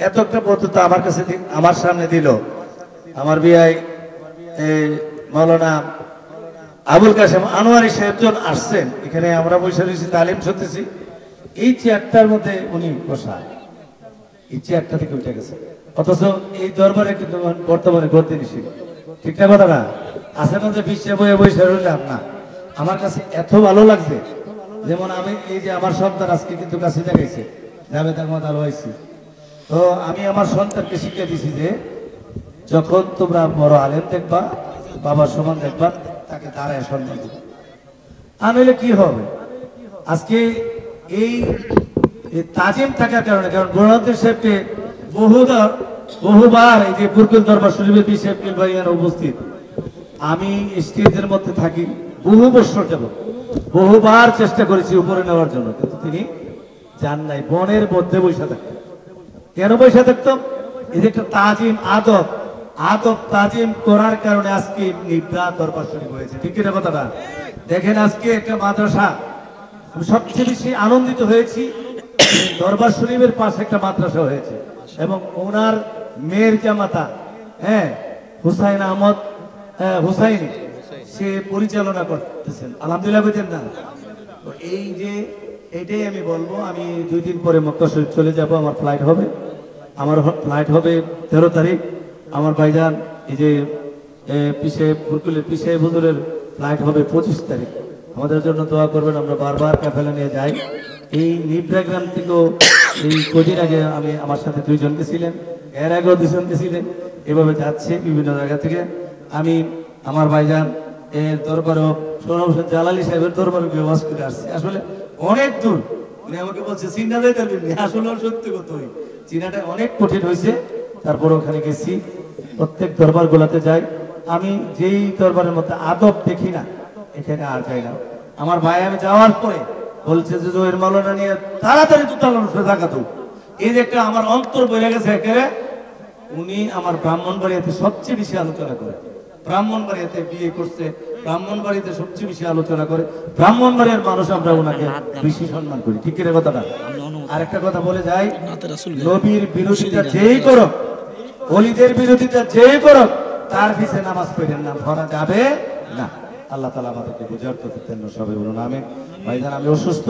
এত একটা বক্তৃতা আমার কাছে আমার সামনে দিল আমার বিআই মাওলানা আবুল কাসেম আনোয়ারি সাহেবজন আসছেন এখানে, আমরা বসে রয়েছি তালিম শুনতেছি। এই চেয়ারটার মধ্যে উনি বসা, এই চেয়ারটা থেকে উঠে গেছে, অথচ এই দরবারে কিন্তু বর্তমানে গদ্দি নিষেধ। ঠিক না কথা না? আছে না যে বিশ্বে বয়ে বসে রইলাম না। আমার কাছে এত ভালো লাগছে, যেমন আমি এই যে আমার সন্তান আজকে কিন্তু কাছে দেখাইছে জাভেদ আহমদ আল ওয়াইসি, তো আমি আমার সন্তানকে শিক্ষা দিছি যে যখন তোমরা বড় আলেম দেখবা, বাবার সমান দেখবা, তাকে দাঁড়ায় সম্মান দিবে। আনলে কি হবে? আজকে এই তাজিম থাকার কারণে, কারণ বুরহানুদ্দিন সাহেবকে বহুবার এই যে বুরকুল দরবার শরীফের পীর সাহেব ভাইয়ান উপস্থিত, আমি স্টেজের মধ্যে থাকি বহু বছর যাব, বহুবার চেষ্টা করেছি উপরে নেওয়ার জন্য, কিন্তু তিনি যান নাই। বনের মধ্যে বসে থাকতেন। কেন বসে থাকতাম? এই যে একটা তাজিম, আদব তাজিম করার কারণে আজকে নিব্রা দরবার শরীফ হয়েছে। ঠিক কিনা কথাটা? দেখেন আজকে একটা মাদ্রাসা, আমি সবচেয়ে বেশি আনন্দিত হয়েছি দরবার শরীফের পাশে একটা মাদ্রাসা হয়েছে এবং ওনার মেয়ের জামাতা হুসাইন আহমদ হুসাইনি সে পরিচালনা করতেছেন। আলহামদুলিল্লাহ বুঝেন না? এই যে এটাই আমি বলবো, আমি 2 দিন পরে মক্কা শরীফ চলে যাব, আমার ফ্লাইট হবে 13 তারিখ। আমার ভাইজান এই যে ফুরকুলের পিসে হুজুরের ফ্লাইট হবে 25 তারিখ। আমাদের জন্য দোয়া করবেন। আমরা বারবার কাফেলা নিয়ে যাই। এই নিবরা গ্রাম থেকেও এই কদিন আগে আমার সাথে 2 জন গেছিলেন, এর আগেও 2 জন গেছিলেন, এভাবে যাচ্ছে বিভিন্ন জায়গা থেকে। আমি আমার ভাইজান এর দরবারও সোহরাব হোসেন জালালি সাহেবের দরবারে ব্যবস্থা করে আসছি। আসলে অনেক দূর, উনি আমাকে বলছে চিন্তা যাই তার আসলে সত্যি কথা, চিনাটা অনেক কঠিন হয়েছে। তারপর ওখানে গেছি, প্রত্যেক দরবার গুলাতে যাই। আমি যেই দরবারের মধ্যে আদব দেখি না এখানে আর যাই না। আমার ভাই আমি যাওয়ার পরে বলছে যে জোয়ের মাওলানা নিয়ে তাড়াতাড়ি জাগাতো। এই যে একটা আমার অন্তর বয়ে গেছে একেবারে। উনি আমার ব্রাহ্মণবাড়িয়াতে সবচেয়ে বেশি আলোচনা করে, ব্রাহ্মণবাড়িয়াতে বিয়ে করছে, ব্রাহ্মণবাড়িতে সবচেয়ে বেশি আলোচনা করে, ব্রাহ্মণবাড়িয়ার মানুষ আমরা ওনাকে বেশি সম্মান করি। ঠিক কিনা কথাটা? আরেকটা কথা বলে যাই, নবীর বিরোধিতা যেই করো, ওলিদের বিরোধিতা যেই করো, তার পিছে নামাজ পড়েন না, ধরা যাবে না। আল্লাহ তাআলা আমাদেরকে বুঝার তৌফিক দেন। সবাই বলুন আমিন। ভাইজান আমি অসুস্থ।